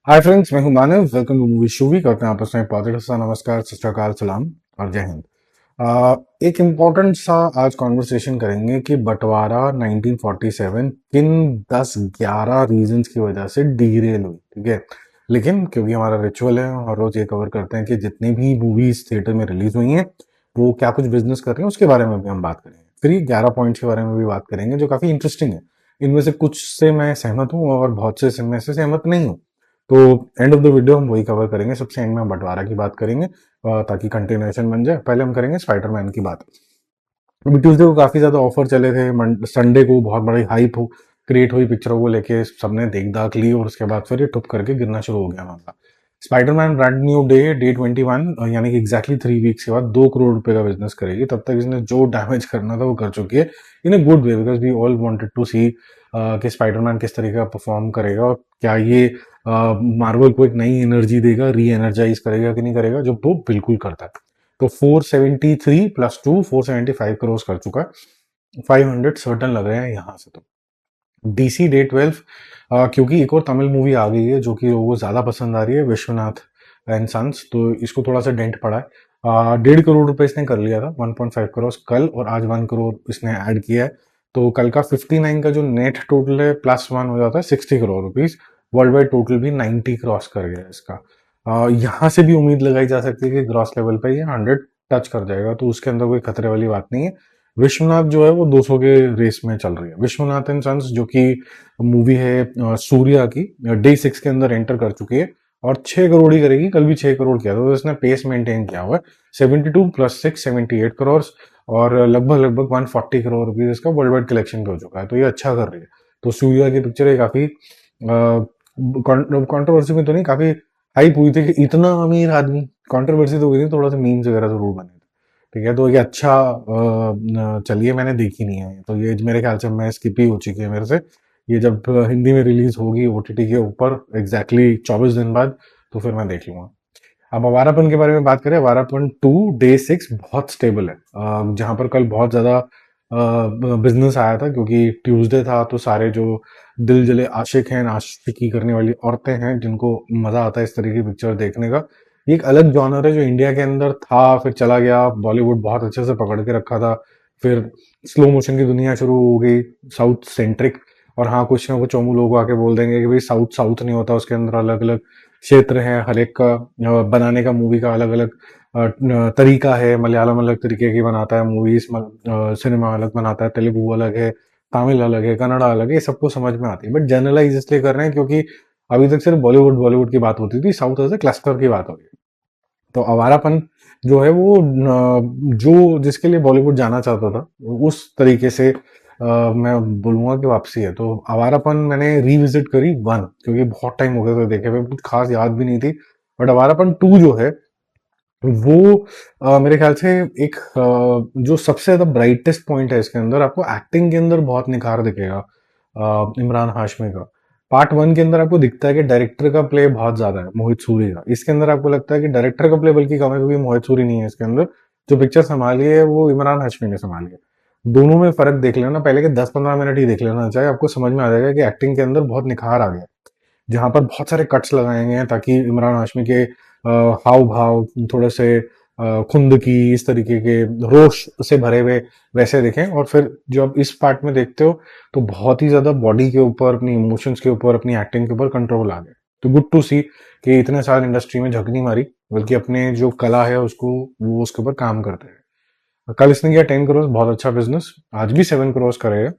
हाय friends, मैं हूं Manav. Welcome to movie shoovie. करते हैं आपस में पॉडकास्ट का नमस्कार, सत श्री अकाल, सलाम और जय हिंद। एक इम्पोर्टेंट सा आज कॉन्वर्सेशन करेंगे कि बंटवारा 1947 किन 10-11 रीजंस की वजह से डीरेल हुई। ठीक है, लेकिन क्योंकि हमारा रिचुअल है और रोज ये कवर करते हैं कि जितनी भी मूवीज थिएटर में रिलीज हुई हैं वो क्या कुछ बिजनेस कर रहे हैं उसके बारे में भी हम बात करेंगे। फिर ये 11 पॉइंट्स के बारे में भी बात करेंगे जो काफी इंटरेस्टिंग है। इनमें से कुछ से मैं सहमत हूँ और बहुत से में से सहमत नहीं हूँ। तो एंड ऑफ द वीडियो हम वही कवर करेंगे। सबसे एंड में हम बंटवारा की बात करेंगे ताकि कंटिन्यूएशन बन जाए। पहले हम करेंगे स्पाइडरमैन की बात। अभी ट्यूसडे को काफी ज्यादा ऑफर चले थे, संडे को बहुत बड़ी हाइप हो क्रिएट हुई पिक्चरों को लेके, सबने देख दाख ली और उसके बाद फिर ये टुप करके गिरना शुरू हो गया मामला। स्पाइडरमैन ब्रांड न्यू डे 21 यानी कि एग्जैक्टली 3 वीक्स के बाद 2 करोड़ रुपए का बिजनेस करेगी। तब तक इसने जो डैमेज करना था वो कर चुकी है in a good way, because we all wanted to see कि स्पाइडरमैन किस तरीके का परफॉर्म करेगा और क्या ये मार्वल को एक नई एनर्जी देगा, री एनर्जाइज करेगा कि नहीं करेगा, जो वो बिल्कुल करता है। तो 473 प्लस 2 475 करोड़ कर चुका है। 500 सर्टन लग रहे हैं यहाँ से। तो DC Day 12 क्योंकि एक और तमिल मूवी आ गई है जो कि लोगों को ज्यादा पसंद आ रही है, विश्वनाथ एंड सन्स, तो इसको थोड़ा सा डेंट पड़ा है। 1.5 करोड़ रुपए इसने कर लिया था, 1.5 करोड़ कल, और आज 1 करोड़ इसने ऐड किया है। तो कल का 59 का जो नेट टोटल है +1 हो जाता है 60 crore rupees. World wide total भी 90 क्रॉस कर गया है इसका। यहाँ से भी उम्मीद लगाई जा सकती है कि ग्रॉस लेवल पे ये 100 टच कर जाएगा, तो उसके अंदर कोई खतरे वाली बात नहीं है। विश्वनाथ जो है वो 200 के रेस में चल रही है। विश्वनाथ एंड सन्स जो कि मूवी है सूर्या की, Day 6 के अंदर एंटर कर चुकी है और 6 करोड़ ही करेगी। कल भी 6 करोड़ किया था, तो इसने पेस मेंटेन किया हुआ है। 72 प्लस 6 78 करोड़ और लगभग लगभग 140 करोड़ रुपीज इसका वर्ल्ड वाइड कलेक्शन पे हो चुका है, तो ये अच्छा कर रही है। तो सूर्या की पिक्चर है काफी कंट्रोवर्सी में तो नहीं, काफी हाइप हुई थी कि इतना अमीर आदमी, कंट्रोवर्सी तो हुई थी, थोड़ा सा मीम्स वगैरह जरूर बने थे। ठीक है, तो ये अच्छा चलिए, मैंने देखी नहीं है तो ये मेरे ख्याल से मैं स्किप ही हो चुकी है मेरे से। ये जब हिंदी में रिलीज होगी OTT के ऊपर एग्जैक्टली 24 दिन बाद, तो फिर मैं देख लूंगा। अब आवारापन के बारे में बात करें, आवारापन 2 Day 6 बहुत स्टेबल है। जहां पर कल बहुत ज्यादा बिजनेस आया था क्योंकि ट्यूसडे था, तो सारे जो दिल जले आशिक हैं, आशिकी करने वाली औरतें हैं, जिनको मजा आता है इस तरह की पिक्चर देखने का। ये एक अलग जॉनर है जो इंडिया के अंदर था, फिर चला गया, बॉलीवुड बहुत अच्छे से पकड़ के रखा था, फिर स्लो मोशन की दुनिया शुरू हो गई, साउथ सेंट्रिक। और हाँ, कुछ ना कुछ चोमू लोग आके बोल देंगे कि भाई साउथ साउथ नहीं होता, उसके अंदर अलग अलग क्षेत्र है, हर एक का बनाने का मूवी का अलग अलग तरीका है। मलयालम अलग तरीके की बनाता है मूवीज, सिनेमा अलग बनाता है, तेलुगु अलग है, तमिल अलग है, कन्नड़ा अलग है, ये सबको समझ में आती है। बट जनरलाइज इसलिए कर रहे हैं क्योंकि अभी तक सिर्फ बॉलीवुड बॉलीवुड की बात होती थी, साउथ एज ए क्लस्टर की बात हो रही है। तो आवारापन जो है वो जो जिसके लिए बॉलीवुड जाना चाहता था उस तरीके से मैं बोलूंगा कि वापसी है। तो आवारापन मैंने रिविजिट करी 1, क्योंकि बहुत टाइम हो गया था देखे हुए, कुछ खास याद भी नहीं थी। बट आवारापन 2 जो है वो मेरे ख्याल से एक जो सबसे ज्यादा ब्राइटेस्ट पॉइंट है इसके अंदर, आपको एक्टिंग के अंदर बहुत निखार दिखेगा इमरान हाशमी का। पार्ट 1 के अंदर आपको दिखता है कि डायरेक्टर का प्ले बहुत ज्यादा है, मोहित सूरी का। इसके अंदर आपको लगता है कि डायरेक्टर का प्ले बल्कि कम है, क्योंकि मोहित सूरी नहीं है इसके अंदर। जो पिक्चर संभाली है वो इमरान हाशमी ने संभाली है। दोनों में फर्क देख लेना, पहले के 10-15 मिनट ही देख लेना चाहिए, आपको समझ में आ जाएगा कि एक्टिंग के अंदर बहुत निखार आ गया। जहां पर बहुत सारे कट्स लगाए गए हैं ताकि इमरान हाशमी के हाव भाव थोड़े से खुंद की, इस तरीके के रोष से भरे हुए वैसे दिखें। और फिर जब इस पार्ट में देखते हो तो बहुत ही ज्यादा बॉडी के ऊपर, अपनी इमोशंस के ऊपर, अपनी एक्टिंग के ऊपर कंट्रोल आ गया। तो गुड टू सी कि इतने साल इंडस्ट्री में झक नहीं मारी, बल्कि अपने जो कला है उसको, वो उसके ऊपर काम करते हैं। कल इसने किया 10 करोड़, बहुत अच्छा बिजनेस। आज भी 7 करोड़ करेगा,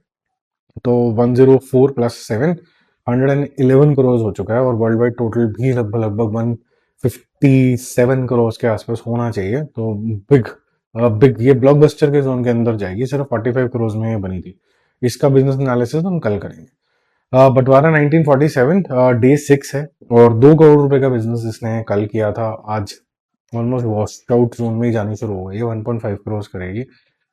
तो 104 प्लस 7 111 करोड़ हो चुका है। और वर्ल्ड वाइड टोटल भी लगभग लगभग 157 करोड़ के आसपास होना चाहिए। तो बिग बिग ये ब्लॉकबस्टर के जोन के अंदर जाएगी। सिर्फ 45 करोड़ में ये बनी थी। इसका बिजनेस एनालिसिस हम कल करेंगे। बंटवारा 1947 Day 6 है और 2 करोड़ रुपए का बिजनेस इसने कल किया था। आज ऑलमोस्ट वॉश आउट जोन में ही जानी शुरू हो गई है, 1.5 करोड़ करेगी।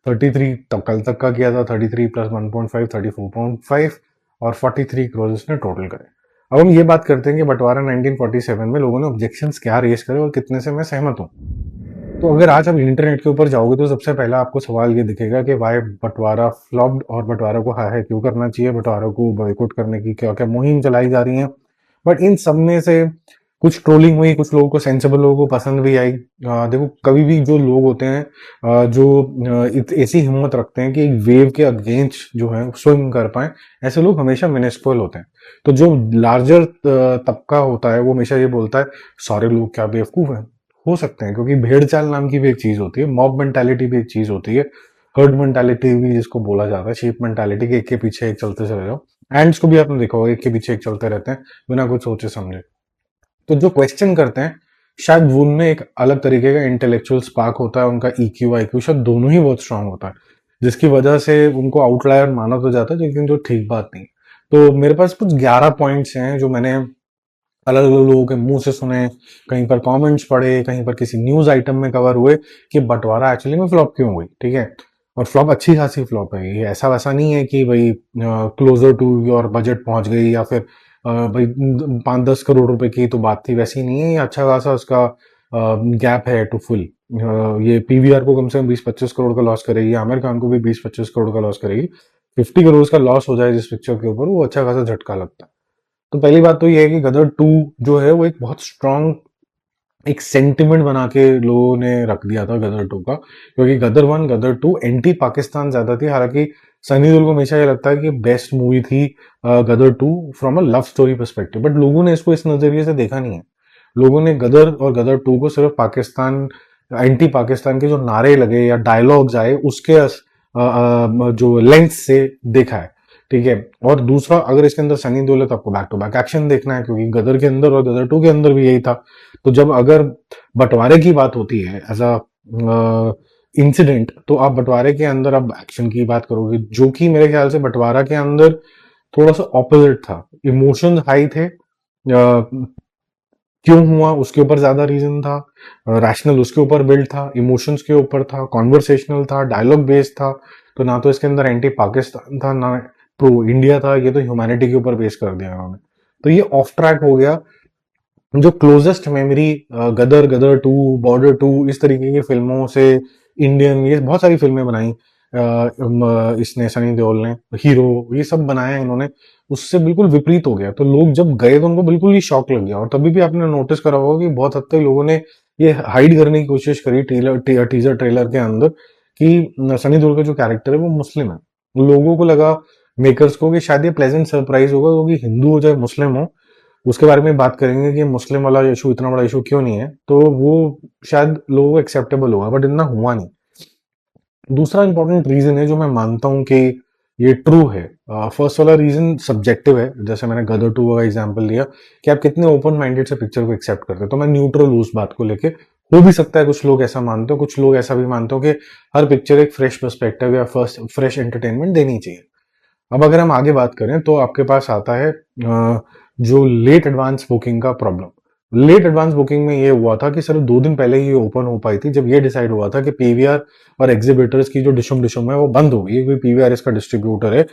33 तब कल तक का किया था, 33 प्लस 1.5 34.5, और 43 करोड़ इसने टोटल करे। अब हम ये बात करते हैं कि बंटवारा 1947 में लोगों ने ऑब्जेक्शंस क्या रेस करे और कितने से मैं सहमत हूँ। तो अगर आज आप इंटरनेट के ऊपर जाओगे तो सबसे पहला आपको सवाल ये दिखेगा कि वाई बंटवारा फ्लॉप्ड और बंटवारा को हाई क्यों करना चाहिए, बंटवारा को बॉयकॉट करने की क्या क्या मुहिम चलाई जा रही है, बट इन सब में से कुछ ट्रोलिंग हुई, कुछ लोगों को, सेंसिबल लोगों को पसंद भी आई। देखो कभी भी जो लोग होते हैं जो ऐसी हिम्मत रखते हैं कि एक वेव के अगेंस्ट जो है स्विम कर पाए, ऐसे लोग हमेशा मिनिस्ट्रल होते हैं। तो जो लार्जर तबका होता है वो हमेशा ये बोलता है सारे लोग क्या बेवकूफ हैं, हो सकते हैं, क्योंकि भेड़ चाल नाम की भी एक चीज होती है, मॉब मेंटालिटी भी एक चीज होती है, हर्ड मेंटालिटी भी जिसको बोला जाता है, शीप मेंटालिटी के एक के पीछे एक चलते चले जाओ। एंड्स को भी आपने देखा होगा, एक के पीछे एक चलते रहते हैं बिना कुछ सोचे समझे। तो जो क्वेश्चन करते हैं शायद वो उनमें एक अलग तरीके का इंटेलेक्चुअल स्पार्क होता है, उनका ईक्यू आईक्यू शायद दोनों ही बहुत स्ट्रांग होता है, जिसकी वजह से उनको आउटलायर माना तो जाता है, लेकिन जो ठीक बात नहीं। तो मेरे पास कुछ 11 पॉइंट्स हैं जो मैंने अलग अलग लोगों के मुंह से सुने, कहीं पर कमेंट्स पढ़े, कहीं पर किसी न्यूज आइटम में कवर हुए कि बंटवारा एक्चुअली में फ्लॉप क्यों हुई, ठीक है। और फ्लॉप अच्छी खासी फ्लॉप है, ये ऐसा वैसा नहीं है कि भाई क्लोजर टू योर बजट पहुंच गई या फिर भाई 5-10 करोड़ रुपए की तो बात थी, वैसी नहीं है। ये अच्छा खासा उसका गैप है टू फुल। ये पीवीआर को कम से कम 20-25 करोड़ का लॉस करेगी, आमिर खान को भी 20-25 करोड़ का लॉस करेगी। 50 करोड़ का लॉस हो जाए जिस पिक्चर के ऊपर, वो अच्छा खासा झटका लगता है। तो पहली बात तो ये है कि गदर 2 जो है वो एक बहुत स्ट्रांग एक सेंटिमेंट बना के लोगों ने रख दिया था गदर 2 का, क्योंकि गदर 1 गदर 2 एंटी पाकिस्तान ज्यादा थी। हालांकि सनी देओल को हमेशा ये लगता है कि बेस्ट मूवी थी गदर 2 from a love story perspective, but लोगों ने इसको इस नजरिए से देखा नहीं है। लोगों ने गदर और गदर 2 को सिर्फ पाकिस्तान, एंटी पाकिस्तान के जो नारे लगे या डायलॉग्स आए उसके जो लेंथ से देखा है, ठीक है। और दूसरा, अगर इसके अंदर सनी देओल है तो आपको बैक टू बैक एक्शन देखना है, क्योंकि गदर के अंदर और गदर 2 के अंदर भी यही था। तो जब अगर बंटवारे की बात होती है एज अ इंसिडेंट, तो आप बंटवारे के अंदर अब एक्शन की बात करोगे, जो कि मेरे ख्याल से बंटवारा के अंदर थोड़ा सा ऑपोजिट था। इमोशंस हाई थे, क्यों हुआ उसके ऊपर ज्यादा रीजन था, रैशनल उसके ऊपर बिल्ड था, इमोशंस के ऊपर था, कॉन्वर्सेशनल था, डायलॉग बेस्ड था। तो ना तो इसके अंदर एंटी पाकिस्तान था ना प्रो इंडिया था, ये तो ह्यूमैनिटी के ऊपर बेस कर दिया उन्होंने। तो ये ऑफ ट्रैक हो गया। जो क्लोजेस्ट मेमोरी गदर, गदर 2, बॉर्डर 2, इस तरीके की फिल्मों से, इंडियन ये बहुत सारी फिल्में बनाई इसने, सनी देओल ने, हीरो, ये सब बनाया इन्होंने, उससे बिल्कुल विपरीत हो गया। तो लोग जब गए तो उनको बिल्कुल ही शॉक लग गया। और तभी भी आपने नोटिस करा होगा कि बहुत हद तक लोगों ने ये हाइड करने की कोशिश करी टीजर ट्रेलर के अंदर कि सनी देओल का जो कैरेक्टर है वो मुस्लिम है। लोगों को लगा, मेकर्स को, कि शायद ये प्लेजेंट सरप्राइज होगा, क्योंकि हिंदू हो चाहे मुस्लिम हो, उसके बारे में बात करेंगे कि मुस्लिम वाला इशू इतना बड़ा इशू क्यों नहीं है, तो वो शायद लोगों को एक्सेप्टेबल होगा, बट इतना हुआ नहीं। दूसरा इंपॉर्टेंट रीजन है जो मैं मानता हूं कि ये ट्रू है। फर्स्ट वाला रीजन सब्जेक्टिव है, जैसे मैंने गदर 2 का एग्जांपल लिया कि आप कितने ओपन माइंडेड से पिक्चर को एक्सेप्ट करते हो। तो मैं न्यूट्रल हूं उस बात को लेके। हो भी सकता है कुछ लोग ऐसा मानते हो, कुछ लोग ऐसा भी मानते हो कि हर पिक्चर एक फ्रेश पर्सपेक्टिव या फर्स्ट फ्रेश एंटरटेनमेंट देनी चाहिए। अब अगर हम आगे बात करें तो आपके पास आता है जो लेट एडवांस बुकिंग का प्रॉब्लम। लेट एडवांस बुकिंग में ये हुआ था कि सिर्फ 2 दिन पहले ही ओपन हो पाई थी, जब ये डिसाइड हुआ था कि पीवीआर और एग्जीबिटर्स की जो डिशुम डिशुम है वो बंद हो गई, क्योंकि पीवीआर इसका डिस्ट्रीब्यूटर है,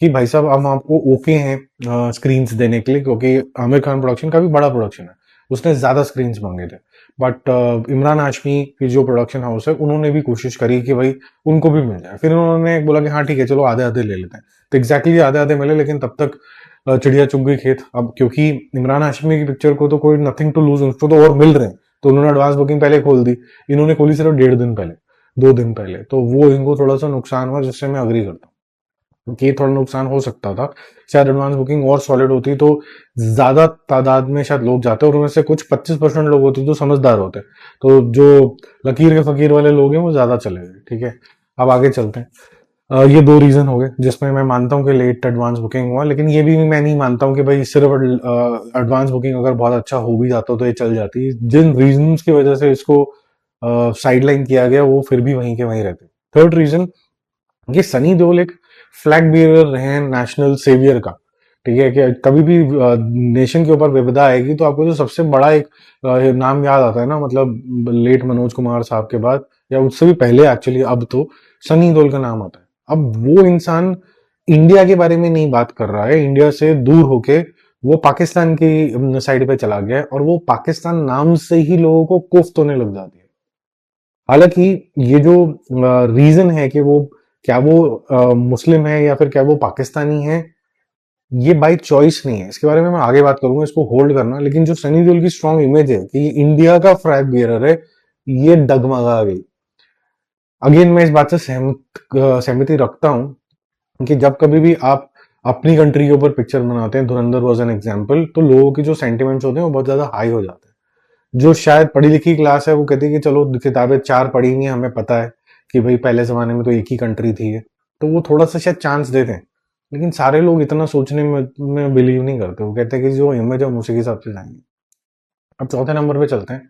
कि भाई साहब हम आपको ओके हैं स्क्रीन्स देने के लिए, क्योंकि आमिर खान प्रोडक्शन का भी बड़ा प्रोडक्शन है, उसने ज्यादा स्क्रीन्स मांगे थे। बट इमरान हाशमी की जो प्रोडक्शन हाउस है उन्होंने भी कोशिश करी कि भाई उनको भी मिल जाए। फिर उन्होंने बोला कि हाँ ठीक है चलो आधे आधे ले लेते हैं। तो एग्जैक्टली आधे आधे मिले, लेकिन तब तक चिड़िया चुग गई खेत। अब क्योंकि इमरान हाशमी की पिक्चर को तो कोई नथिंग टू लूज, उसको तो और मिल रहे हैं, तो उन्होंने एडवांस बुकिंग पहले खोल दी। इन्होंने खोली सिर्फ 1.5 दिन पहले, 2 दिन पहले। तो वो इनको थोड़ा सा नुकसान हुआ, जिससे मैं अग्री करता हूँ कि थोड़ा नुकसान हो सकता था। शायद एडवांस बुकिंग और सॉलिड होती तो ज्यादा तादाद में शायद लोग जाते, और उनमें से कुछ 25% लोग होते जो समझदार होते, तो जो लकीर के फकीर वाले लोग हैं वो ज्यादा चले गए, ठीक है। अब आगे चलते हैं। ये 2 रीजन हो गए जिसमें मैं मानता हूँ कि लेट एडवांस बुकिंग हुआ, लेकिन ये भी मैं नहीं मानता हूँ कि भाई सिर्फ एडवांस बुकिंग अगर बहुत अच्छा हो भी जाता तो ये चल जाती। जिन रीजंस की वजह से इसको साइडलाइन किया गया वो फिर भी वहीं के वहीं रहते। थर्ड रीजन, ये सनी देओल एक फ्लैग बियरर रहे हैं नेशनल सेवियर का, ठीक है। कि कभी भी नेशन के ऊपर विपदा आएगी तो आपको जो सबसे बड़ा एक नाम याद आता है ना, मतलब लेट मनोज कुमार साहब के बाद, या उससे भी पहले एक्चुअली, अब तो सनी देओल का नाम आता है। अब वो इंसान इंडिया के बारे में नहीं बात कर रहा है, इंडिया से दूर होके वो पाकिस्तान की साइड पे चला गया है, और वो पाकिस्तान नाम से ही लोगों को कोफ्त होने लग जाती है। हालांकि ये जो रीजन है कि वो क्या वो मुस्लिम है या फिर क्या वो पाकिस्तानी है, ये बाय चॉइस नहीं है, इसके बारे में मैं आगे बात करूंगा, इसको होल्ड करना। लेकिन जो सनी देओल की स्ट्रॉन्ग इमेज है कि ये इंडिया का फ्लैग बियरर है, ये डगमगा गई। अगेन मैं इस बात से सहमति रखता हूं कि जब कभी भी आप अपनी कंट्री के ऊपर पिक्चर बनाते हैं, धुरंधर वॉज एन एग्जाम्पल, तो लोगों के जो सेंटिमेंट्स होते हैं वो बहुत ज्यादा हाई हो जाते हैं। जो शायद पढ़ी लिखी क्लास है वो कहती है कि चलो किताबें 4 पढ़ी हुई हैं, हमें पता है कि भाई पहले जमाने में तो एक ही कंट्री थी, तो वो थोड़ा सा शायद चांस देते हैं। लेकिन सारे लोग इतना सोचने में बिलीव नहीं करते, वो कहते हैं कि जो इमेज है हम उसी के हिसाब से जाएंगे। अब चौथे नंबर पे चलते हैं।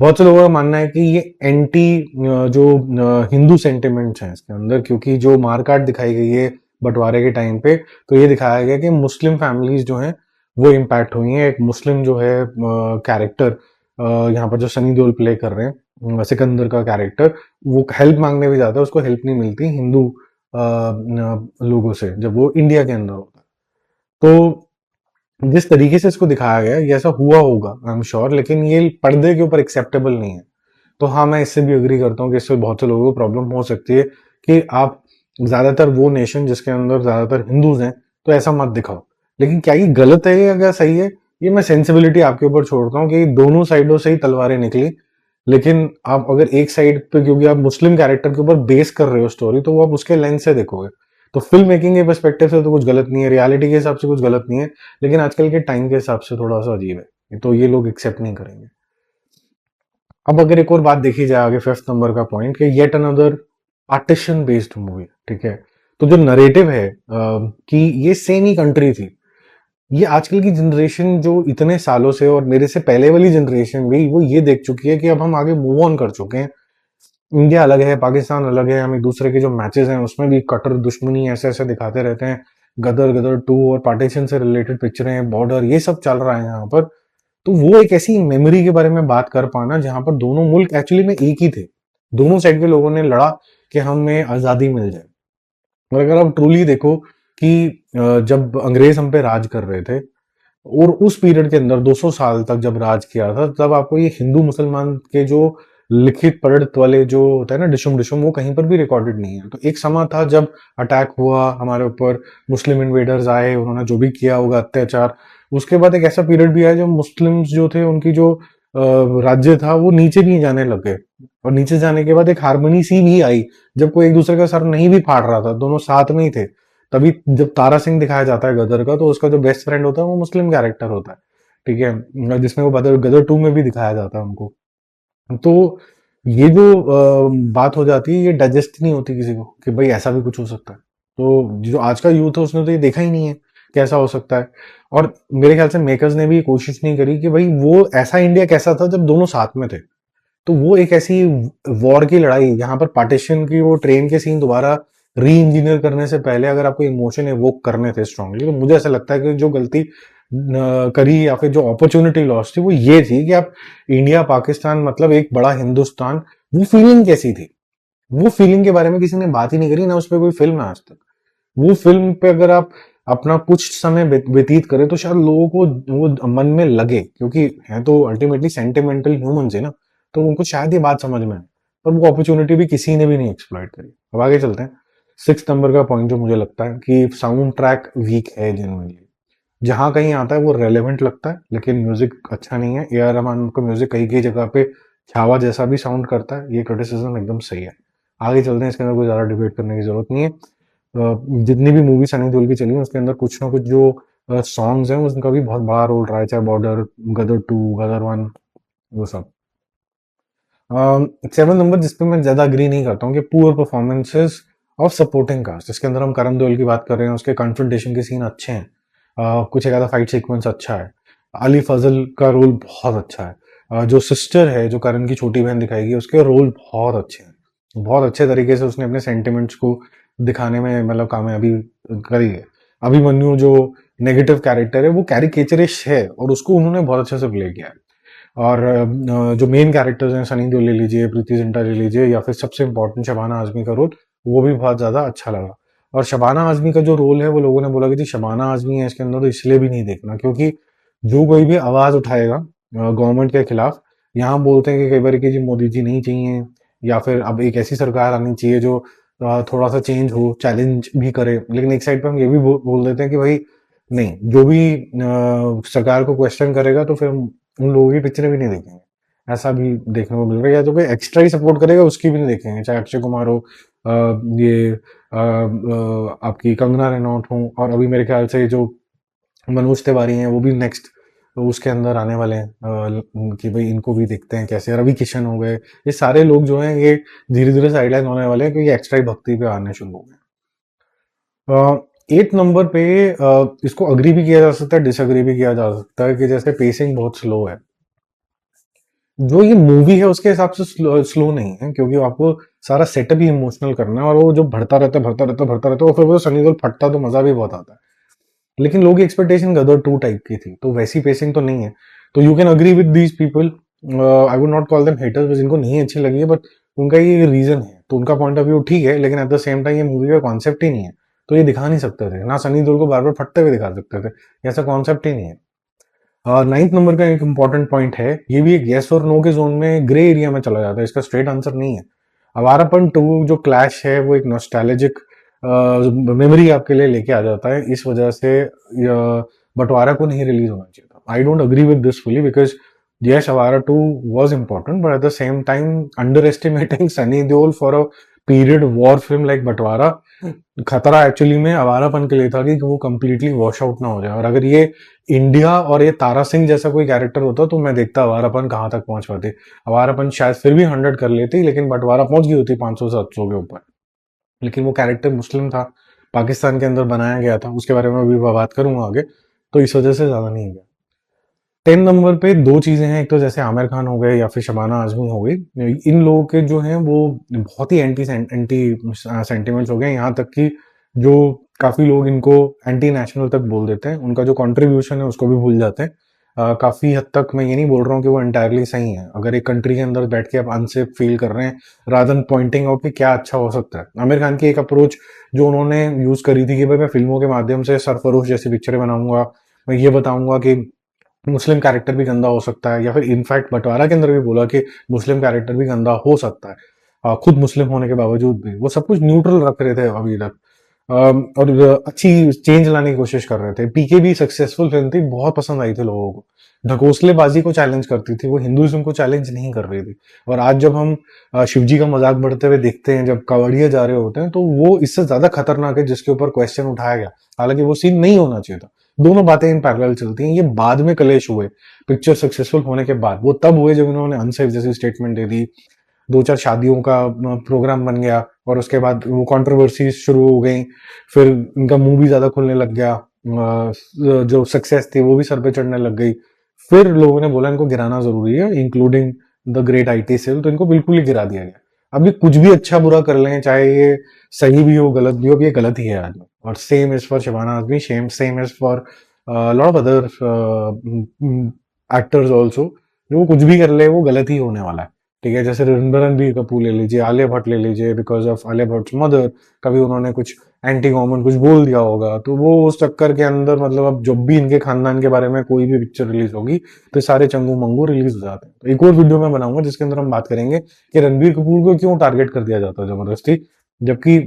बहुत से लोगों का मानना है कि ये एंटी जो हिंदू सेंटिमेंट्स हैं इसके अंदर, क्योंकि जो मारकाट दिखाई गई है बंटवारे के टाइम पे, तो ये दिखाया गया कि मुस्लिम फैमिलीज जो हैं वो इम्पैक्ट हुई हैं। एक मुस्लिम जो है कैरेक्टर यहाँ पर जो सनी देओल प्ले कर रहे हैं, सिकंदर का कैरेक्टर, वो हेल्प मांगने भी जाता है, उसको हेल्प नहीं मिलती हिंदू लोगों से जब वो इंडिया के अंदर होता है। तो जिस तरीके से इसको दिखाया गया ये ऐसा हुआ होगा आई एम श्योर, लेकिन ये पर्दे के ऊपर एक्सेप्टेबल नहीं है। तो हाँ, मैं इससे भी अग्री करता हूँ कि इससे बहुत से लोगों को प्रॉब्लम हो सकती है कि आप ज्यादातर वो नेशन जिसके अंदर ज्यादातर हिंदूज हैं तो ऐसा मत दिखाओ। लेकिन क्या ये गलत है या क्या सही है, ये मैं सेंसिबिलिटी आपके ऊपर छोड़ता हूँ कि दोनों साइडों से ही तलवारें निकली। लेकिन आप अगर एक साइड पे, क्योंकि आप मुस्लिम कैरेक्टर के ऊपर बेस कर रहे हो स्टोरी, तो वो आप उसके लेंस से देखोगे। तो फिल्म मेकिंग के पर्सपेक्टिव से तो कुछ गलत नहीं है, रियलिटी के हिसाब से कुछ गलत नहीं है, लेकिन आजकल के टाइम के हिसाब से थोड़ा सा अजीब है, तो ये लोग एक्सेप्ट नहीं करेंगे। अब अगर एक और बात देखी जाए आगे, फिफ्थ नंबर का पॉइंट, कि yet another partition based movie, ठीक है। तो जो नरेटिव है कि ये सेम ही कंट्री थी, ये आजकल की जनरेशन जो इतने सालों से और मेरे से पहले वाली जनरेशन भी वो ये देख चुकी है कि अब हम आगे मूव ऑन कर चुके हैं। इंडिया अलग है, पाकिस्तान अलग है, हम एक दूसरे के जो मैचेस हैं उसमें भी कट्टर दुश्मनी ऐसे ऐसे दिखाते रहते हैं। गदर गदर 2 और पार्टीशन से रिलेटेड पिक्चरें, बॉर्डर, ये सब चल रहा है यहाँ पर। तो वो एक ऐसी मेमोरी के बारे में बात कर पाना जहां पर दोनों मुल्क एक्चुअली में एक ही थे, दोनों साइड के लोगों ने लड़ा कि हमें आजादी मिल जाए। और अगर आप ट्रूली देखो कि जब अंग्रेज हम पे राज कर रहे थे और उस पीरियड के अंदर 200 साल तक जब राज किया था, तब आपको ये हिंदू मुसलमान के जो लिखित पढ़त वाले जो होता है ना, डिशुम डिशुम, वो कहीं पर भी रिकॉर्डेड नहीं है। तो एक समय था जब अटैक हुआ हमारे ऊपर, मुस्लिम इन्वेडर्स आए, उन्होंने जो भी किया होगा अत्याचार, उसके बाद एक ऐसा पीरियड भी आया जब मुस्लिम्स जो थे उनकी जो राज्य था वो नीचे भी जाने लग गए। और नीचे जाने के बाद एक हारमोनी सी भी आई, जब कोई एक दूसरे का सर नहीं भी फाड़ रहा था, दोनों साथ में ही थे। तभी जब तारा सिंह दिखाया जाता है गदर का, तो उसका जो बेस्ट फ्रेंड होता है वो मुस्लिम कैरेक्टर होता है, ठीक है, जिसमें वो गदर गदर 2 में भी दिखाया जाता है उनको। तो ये जो बात हो जाती है, ये डाइजेस्ट नहीं होती किसी को कि भाई ऐसा भी कुछ हो सकता है। तो जो आज का यूथ है उसने तो ये देखा ही नहीं है कैसा हो सकता है। और मेरे ख्याल से मेकर्स ने भी कोशिश नहीं करी कि भाई वो ऐसा इंडिया कैसा था जब दोनों साथ में थे। तो वो एक ऐसी वॉर की लड़ाई, यहाँ पर पार्टीशन की वो ट्रेन के सीन दोबारा री इंजीनियर करने से पहले अगर आपको इमोशन एवोक करने थे स्ट्रांगली, तो मुझे ऐसा लगता है कि जो गलती करी या फिर जो अपॉर्चुनिटी लॉस थी वो ये थी कि आप इंडिया पाकिस्तान मतलब एक बड़ा हिंदुस्तान, वो फीलिंग कैसी थी, वो फीलिंग के बारे में किसी ने बात ही नहीं करी, ना उस पर कोई फिल्म है आज तक। वो फिल्म पे अगर आप अपना कुछ समय व्यतीत करें तो शायद लोगों को वो मन में लगे, क्योंकि है तो अल्टीमेटली सेंटिमेंटल ह्यूमंस है ना, तो उनको शायद ये बात समझ में आए। पर वो अपॉर्चुनिटी भी किसी ने भी नहीं एक्सप्लॉइट करी। अब आगे चलते हैं। सिक्स नंबर का पॉइंट जो मुझे लगता है कि साउंड ट्रैक वीक है जनरली, जहां कहीं आता है वो रेलेवेंट लगता है लेकिन म्यूजिक अच्छा नहीं है। ए आर रहमान का म्यूजिक कई कई जगह पे छावा जैसा भी साउंड करता है, ये क्रिटिसिज्म एकदम सही है। आगे चलते हैं, इसके अंदर कोई ज्यादा डिबेट करने की जरूरत नहीं है। जितनी भी मूवी सनी देओल की चली है उसके अंदर कुछ ना कुछ जो सॉन्ग्स हैं उसका भी बहुत बड़ा रोल रहा है, चाहे बॉर्डर, गदर 2, गदर 1, वो सब। सेवन नंबर जिसपे मैं ज्यादा अग्री नहीं करता हूँ कि poor performances of supporting cast, जिसके अंदर हम करण देओल की बात कर रहे हैं, उसके कन्फ्रंटेशन के सीन अच्छे हैं, कुछ एक आधा फाइट सीक्वेंस अच्छा है, अली फजल का रोल बहुत अच्छा है, जो सिस्टर है जो करण की छोटी बहन दिखाएगी उसके रोल बहुत अच्छे हैं, बहुत अच्छे तरीके से उसने अपने सेंटिमेंट्स को दिखाने में मतलब कामयाबी करी है। अभिमन्यु जो नेगेटिव कैरेक्टर है वो कैरिकेचरिश है और उसको उन्होंने बहुत अच्छे से प्ले किया है। और जो मेन कैरेक्टर्स हैं, सनी देओल ले लीजिए, प्रीति जिंटा ले लीजिए, या फिर सबसे इंपॉर्टेंट शबाना आजमी का रोल, वो भी बहुत ज्यादा अच्छा लगा। और शबाना आजमी का जो रोल है वो लोगों ने बोला कि जी शबाना आजमी है इसके अंदर, तो इसलिए भी नहीं देखना, क्योंकि जो कोई भी आवाज उठाएगा गवर्नमेंट के खिलाफ, यहाँ बोलते हैं कि कई बार कि जी मोदी जी नहीं चाहिए, या फिर अब एक ऐसी सरकार आनी चाहिए जो थोड़ा सा चेंज हो, चैलेंज भी करे। लेकिन एक साइड पे हम ये भी बोल देते हैं कि भाई नहीं, जो भी सरकार को क्वेश्चन करेगा तो फिर उन लोगों की पिक्चरें भी नहीं देखेंगे। ऐसा भी देखने को मिल रहा है, या तो कोई एक्स्ट्रा ही सपोर्ट करेगा उसकी भी नहीं देखेंगे, चाहे अक्षय कुमार हो, ये आपकी कंगना रनौत हो, और अभी मेरे ख्याल से जो मनोज तिवारी हैं वो भी नेक्स्ट उसके अंदर आने वाले हैं, कि भाई इनको भी देखते हैं कैसे। रवि किशन हो गए, ये सारे लोग जो हैं ये धीरे धीरे साइडलाइन होने वाले हैं, क्योंकि एक्स्ट्रा ही भक्ति पे आने शुरू हो गए। 8 नंबर पे इसको अग्री भी किया जा सकता है, डिसअग्री भी किया जा सकता है, कि जैसे पेसिंग बहुत स्लो है। जो ये मूवी है उसके हिसाब से स्लो नहीं है, क्योंकि आपको सारा सेटअप ही इमोशनल करना है, और वो जो बढ़ता रहता है बढ़ता रहता है बढ़ता रहता है, और फिर वो सनी देओल फटता तो मजा भी बहुत आता है। लेकिन लोगों की एक्सपेक्टेशन गदर 2 टाइप की थी, तो वैसी पेसिंग तो नहीं है। तो you can agree with these people, I would not call them haters, जिनको नहीं अच्छी लगी है, बट उनका ये रीजन है, तो उनका पॉइंट ऑफ व्यू ठीक है, लेकिन एट द सेम टाइम ये मूवी का कॉन्सेप्ट ही नहीं है, तो ये दिखा नहीं सकते थे ना, सनी देओल को बार बार फटते हुए दिखा सकते थे, ऐसा कॉन्सेप्ट ही नहीं है। 9th नंबर का एक इंपॉर्टेंट पॉइंट है, ये भी एक येस और नो के जोन में, ग्रे एरिया में चला जाता है, इसका स्ट्रेट आंसर नहीं है। अवारापन 2 जो क्लैश है वो एक नॉस्टैल्जिक मेमोरी आपके लिए लेके आ जाता है, इस वजह से बंटवारा को नहीं रिलीज होना चाहिए था। I don't agree with this fully, because yes, Avara 2 was important, but at the same time, underestimating Sunny Deol for a period war film like बंटवारा खतरा एक्चुअली में आवारापन के लिए था, कि वो कंप्लीटली वॉश आउट ना हो जाए। और अगर ये इंडिया और ये तारा सिंह जैसा कोई कैरेक्टर होता तो मैं देखता आवारापन कहाँ तक पहुंच पाती। आवारापन शायद फिर भी 100 कर लेती, लेकिन बंटवारा पहुंच गई होती 500-700 के ऊपर। लेकिन वो कैरेक्टर मुस्लिम था, पाकिस्तान के अंदर बनाया गया था, उसके बारे में अभी बात करूंगा आगे, तो इस वजह से ज्यादा नहीं गया। 10 नंबर पे 2 चीजें हैं, एक तो जैसे आमिर खान हो गए या फिर शबाना आजमी हो गई, इन लोगों के जो हैं वो बहुत ही एंटी एंटी सेंटिमेंट्स हो गए, यहाँ तक कि जो काफी लोग इनको एंटी नेशनल तक बोल देते हैं, उनका जो कंट्रीब्यूशन है उसको भी भूल जाते हैं। काफी हद तक मैं ये नहीं बोल रहा हूँ कि वो एंटायरली सही है, अगर एक कंट्री के अंदर बैठ के आप अनसेफ फील कर रहे हैं, रादर देन पॉइंटिंग आउट कि क्या अच्छा हो सकता है। आमिर खान की एक अप्रोच जो उन्होंने यूज करी थी, कि भाई मैं फिल्मों के माध्यम से सरफरोश जैसी पिक्चरें बनाऊंगा, मैं ये बताऊंगा कि मुस्लिम कैरेक्टर भी गंदा हो सकता है, या फिर इनफैक्ट बंटवारा के अंदर भी बोला कि मुस्लिम कैरेक्टर भी गंदा हो सकता है, खुद मुस्लिम होने के बावजूद भी वो सब कुछ न्यूट्रल रख रहे थे अभी तक। और अच्छी चेंज लाने की कोशिश कर रहे थे। पीके भी सक्सेसफुल फिल्म थी, बहुत पसंद आई थी लोगों को, ढकोसलेबाजी को चैलेंज करती थी, वो हिंदुइज्म को चैलेंज नहीं कर रही थी। और आज जब हम शिवजी का मजाक बढ़ते हुए देखते हैं, जब कावड़िया जा रहे होते हैं, तो वो इससे ज्यादा खतरनाक है जिसके ऊपर क्वेश्चन उठाया गया, हालांकि वो सीन नहीं होना चाहिए था। दोनों बातें इन पैरेलल चलती हैं, ये बाद में कलेश हुए, पिक्चर सक्सेसफुल होने के बाद वो तब हुए जब इन्होंने अनसेफ जैसी स्टेटमेंट दे दी, 2-4 शादियों का प्रोग्राम बन गया, और उसके बाद वो कंट्रोवर्सी शुरू हो गई, फिर इनका मुंह भी ज्यादा खुलने लग गया, जो सक्सेस थी वो भी सर पे चढ़ने लग गई। फिर लोगों ने बोला इनको गिराना जरूरी है, including the great IT cell, तो इनको बिल्कुल ही गिरा दिया गया। अभी कुछ भी अच्छा बुरा कर लें, चाहे ये सही भी हो गलत भी हो, ये गलत ही है आज। और same is for Shabana Azmi, same is for lot of other actors also, जो कुछ भी कर ले वो गलत ही होने वाला है। ठीक है, जैसे रणबीर कपूर ले लीजिए, आलिया भट्ट ले लीजिए, because of Alia Bhatt mother, कभी उन्होंने कुछ एंटी गवर्नमेंट कुछ बोल दिया होगा, तो वो उस चक्कर के अंदर, मतलब अब जब भी इनके खानदान के बारे में कोई भी पिक्चर रिलीज होगी तो सारे चंगू मंगू रिलीज हो जाते हैं। तो एक और वीडियो में बनाऊंगा जिसके अंदर हम बात करेंगे कि रणबीर कपूर को क्यों टारगेट कर दिया जाता है जबरदस्ती, जबकि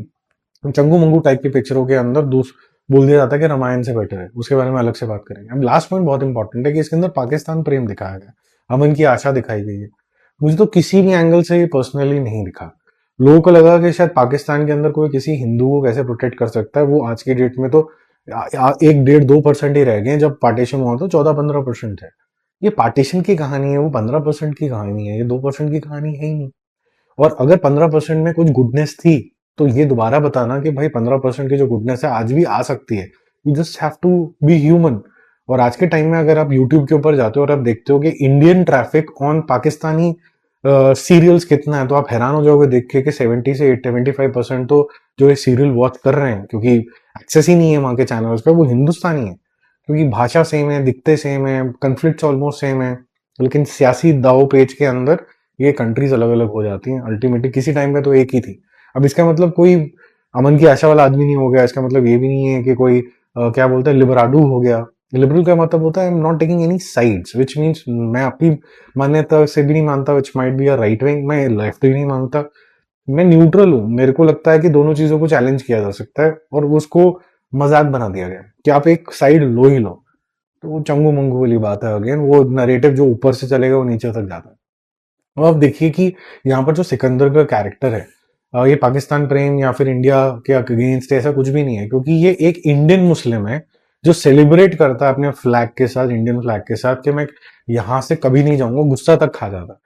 चंगू मंगू टाइप की पिक्चरों के अंदर बोल दिया जाता है कि रामायण से बेटर है। उसके बारे में अलग से बात करेंगे। अब लास्ट पॉइंट बहुत इंपॉर्टेंट है कि इसके अंदर पाकिस्तान प्रेम दिखाया गया, अमन की आशा दिखाई गई है। मुझे तो किसी भी एंगल से ये पर्सनली नहीं दिखा। लोगों को लगा कि शायद पाकिस्तान के अंदर कोई किसी हिंदू को कैसे प्रोटेक्ट कर सकता है, वो आज की डेट में तो 1-1.5-2% ही रह गए। जब पार्टीशन हुआ तो 14-15% है। ये पार्टीशन की कहानी है, वो 15% की कहानी है, ये 2% की कहानी है ही नहीं। और अगर 15% में कुछ गुडनेस थी, तो ये दोबारा बताना कि भाई 15% की जो गुडनेस है आज भी आ सकती है। You just have to be human. और आज के टाइम में अगर आप यूट्यूब के ऊपर जाते हो और आप देखते हो कि Indian traffic on Pakistani serials कितना है, तो आप हैरान हो जाओगे देख के कि 70 से 75% तो जो ये सीरियल वॉच कर रहे हैं, क्योंकि एक्सेस ही नहीं है वहां के चैनल्स पे, वो हिंदुस्तानी है। क्योंकि भाषा सेम है, दिखते सेम है, कन्फ्लिक्ट ऑलमोस्ट सेम है, लेकिन सियासी दाव पेच के अंदर ये कंट्रीज अलग अलग हो जाती हैं। अल्टीमेटली किसी टाइम पे तो एक ही थी। अब इसका मतलब कोई अमन की आशा वाला आदमी नहीं हो गया, इसका मतलब ये भी नहीं है कि कोई क्या बोलते हैं लिबराडू हो गया। लिबरल का मतलब होता है I am not taking any sides, which means मैं अपनी मान्यता से भी नहीं मानता, which might be a right wing, मैं लेफ्ट भी नहीं मानता, मैं न्यूट्रल हूँ। मेरे को लगता है कि दोनों चीजों को चैलेंज किया जा सकता है और उसको मजाक बना दिया गया है कि आप एक साइड लो ही लो। तो वो चंगू मंगू वाली बात है, अगेन वो नरेटिव जो ऊपर से चलेगा वो नीचे तक जाता है। और आप देखिए कि यहाँ पर जो सिकंदर का कैरेक्टर है, ये पाकिस्तान प्रेम या फिर इंडिया के अगेंस्ट ऐसा कुछ भी नहीं है, क्योंकि ये एक इंडियन मुस्लिम है जो सेलिब्रेट करता है अपने फ्लैग के साथ, इंडियन फ्लैग के साथ, कि मैं यहाँ से कभी नहीं जाऊंगा, गुस्सा तक खा जाता है।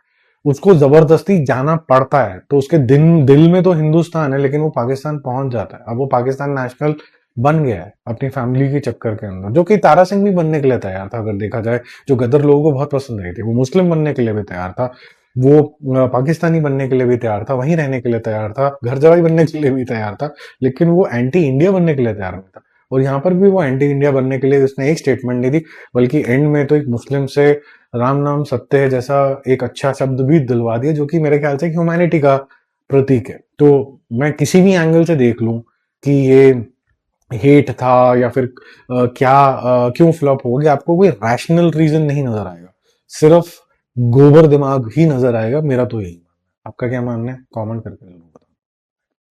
उसको जबरदस्ती जाना पड़ता है, तो उसके दिल में तो हिंदुस्तान है, लेकिन वो पाकिस्तान पहुंच जाता है। अब वो पाकिस्तान नेशनल बन गया है अपनी फैमिली के चक्कर के अंदर, जो कि तारा सिंह भी बनने के लिए तैयार था अगर देखा जाए, जो गदर लोगों को बहुत पसंद आई थी। वो मुस्लिम बनने के लिए भी तैयार था, वो पाकिस्तानी बनने के लिए भी तैयार था, वहीं रहने के लिए तैयार था, घर जवाई बनने के लिए भी तैयार था, लेकिन वो एंटी इंडिया बनने के लिए तैयार नहीं था। और यहाँ पर भी वो एंटी इंडिया बनने के लिए उसने एक स्टेटमेंट दी थी, बल्कि एंड में तो एक मुस्लिम से राम नाम सत्य है जैसा एक अच्छा शब्द भी दिलवा दिया, जो कि मेरे ख्याल से ह्यूमैनिटी का प्रतीक है। तो मैं किसी भी एंगल से देख लूं कि ये हेट था या फिर क्यों फ्लॉप हो गया, आपको कोई रैशनल रीजन नहीं नजर आएगा, सिर्फ गोबर दिमाग ही नजर आएगा। मेरा तो यही मानना है। आपका क्या मानना है? कमेंट करके जरूर